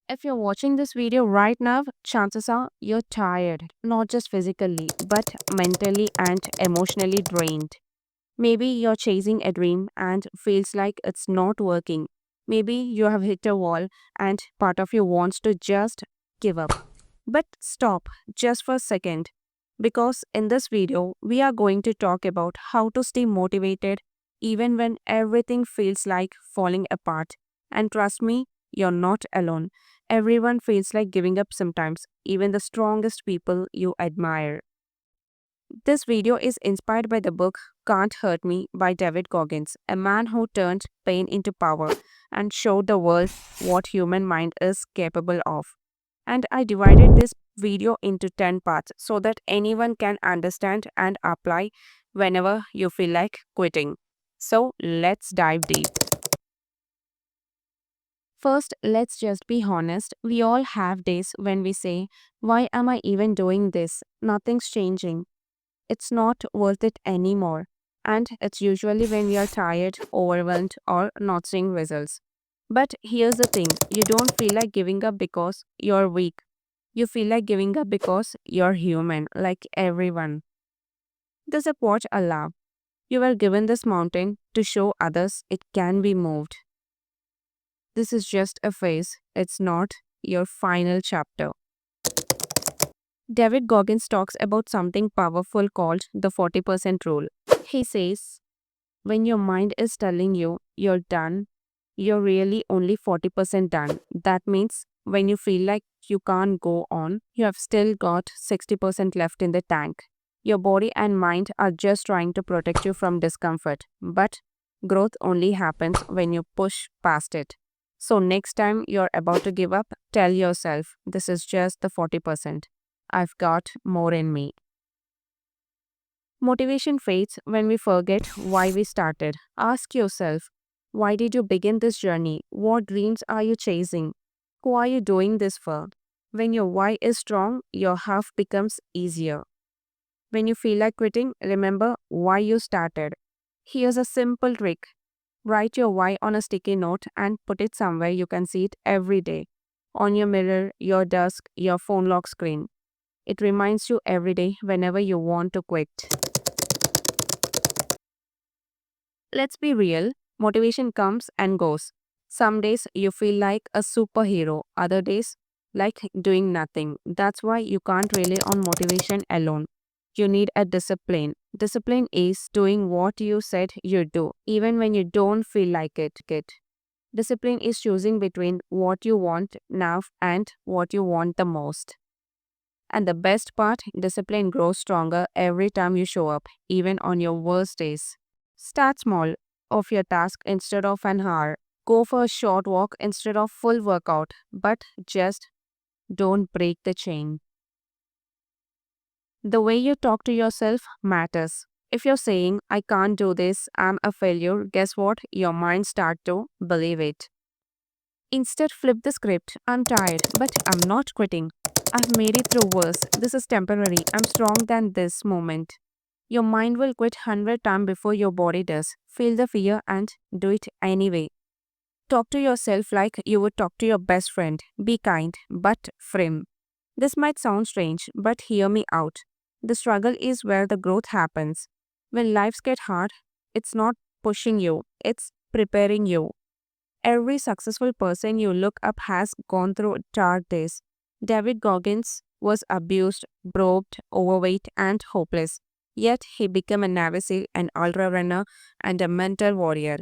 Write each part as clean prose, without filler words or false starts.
If you're watching this video right now, chances are you're tired, not just physically, but mentally and emotionally drained. Maybe you're chasing a dream and feels like it's not working. Maybe you have hit a wall and part of you wants to just give up. But stop just for a second because in this video, we are going to talk about how to stay motivated even when everything feels like falling apart. And trust me, you're not alone. Everyone feels like giving up sometimes, even the strongest people you admire. This video is inspired by the book Can't Hurt Me by David Goggins, a man who turned pain into power and showed the world what human mind is capable of. And I divided this video into 10 parts so that anyone can understand and apply whenever you feel like quitting. So let's dive deep. First, let's just be honest. We all have days when we say, why am I even doing this? Nothing's changing. It's not worth it anymore. And it's usually when we are tired, overwhelmed, or not seeing results. But here's the thing, you don't feel like giving up because you're weak. You feel like giving up because you're human, like everyone. There's a quote I love. You were given this mountain to show others it can be moved. This is just a phase, it's not your final chapter. David Goggins talks about something powerful called the 40% rule. He says, when your mind is telling you you're done, you're really only 40% done. That means when you feel like you can't go on, you have still got 60% left in the tank. Your body and mind are just trying to protect you from discomfort, but growth only happens when you push past it. So, next time you're about to give up, tell yourself, this is just the 40%. I've got more in me. Motivation fades when we forget why we started. Ask yourself, why did you begin this journey? What dreams are you chasing? Who are you doing this for? When your why is strong, your half becomes easier. When you feel like quitting, remember why you started. Here's a simple trick. Write your why on a sticky note and put it somewhere you can see it every day. On your mirror, your desk, your phone lock screen. It reminds you every day whenever you want to quit. Let's be real, motivation comes and goes. Some days you feel like a superhero, other days like doing nothing. That's why you can't rely on motivation alone. You need a discipline. Discipline is doing what you said you do, even when you don't feel like it. Discipline is choosing between what you want now and what you want the most. And the best part, discipline grows stronger every time you show up, even on your worst days. Start small of your task instead of an hour. Go for a short walk instead of full workout, but just don't break the chain. The way you talk to yourself matters. If you're saying, I can't do this, I'm a failure, guess what? Your mind start to believe it. Instead, flip the script. I'm tired, but I'm not quitting. I've made it through worse. This is temporary. I'm strong than this moment. Your mind will quit 100 times before your body does. Feel the fear and do it anyway. Talk to yourself like you would talk to your best friend. Be kind, but firm. This might sound strange, but hear me out. The struggle is where the growth happens. When lives get hard, it's not pushing you, it's preparing you. Every successful person you look up has gone through dark days. David Goggins was abused, broke, overweight, and hopeless. Yet he became a Navy SEAL, an ultra runner, and a mental warrior.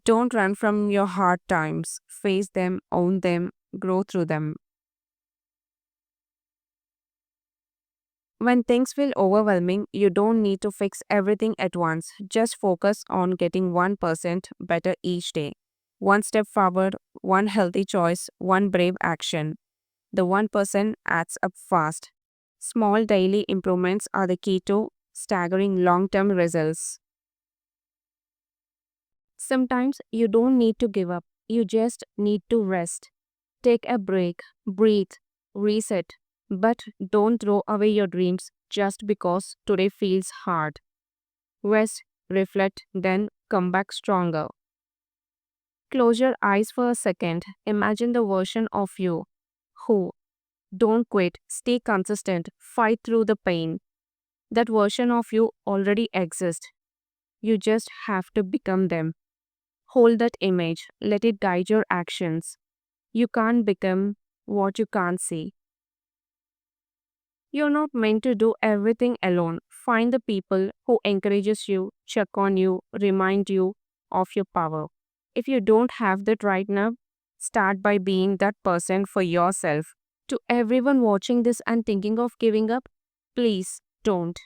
Don't run from your hard times. Face them, own them, grow through them. When things feel overwhelming, you don't need to fix everything at once. Just focus on getting 1% better each day. One step forward, one healthy choice, one brave action. The 1% adds up fast. Small daily improvements are the key to staggering long term results. Sometimes you don't need to give up, you just need to rest. Take a break, breathe, reset. But don't throw away your dreams just because today feels hard. Rest, reflect, then come back stronger. Close your eyes for a second. Imagine the version of you who don't quit, stay consistent, fight through the pain. That version of you already exists. You just have to become them. Hold that image, let it guide your actions. You can't become what you can't see. You're not meant to do everything alone. Find the people who encourages you, check on you, remind you of your power. If you don't have that right now, start by being that person for yourself. To everyone watching this and thinking of giving up, please don't.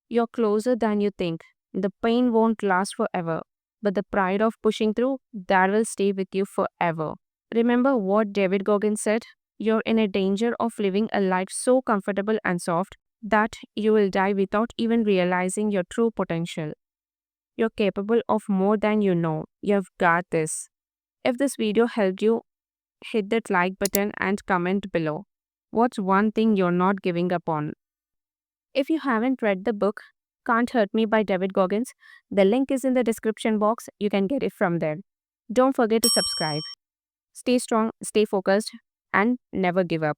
You're closer than you think. The pain won't last forever, but the pride of pushing through, that will stay with you forever. Remember what David Goggins said? You're in a danger of living a life so comfortable and soft that you will die without even realizing your true potential. You're capable of more than you know. You've got this. If this video helped you, hit that like button and comment below. What's one thing you're not giving up on? If you haven't read the book Can't Hurt Me by David Goggins, the link is in the description box. You can get it from there. Don't forget to subscribe. Stay strong, stay focused, and never give up.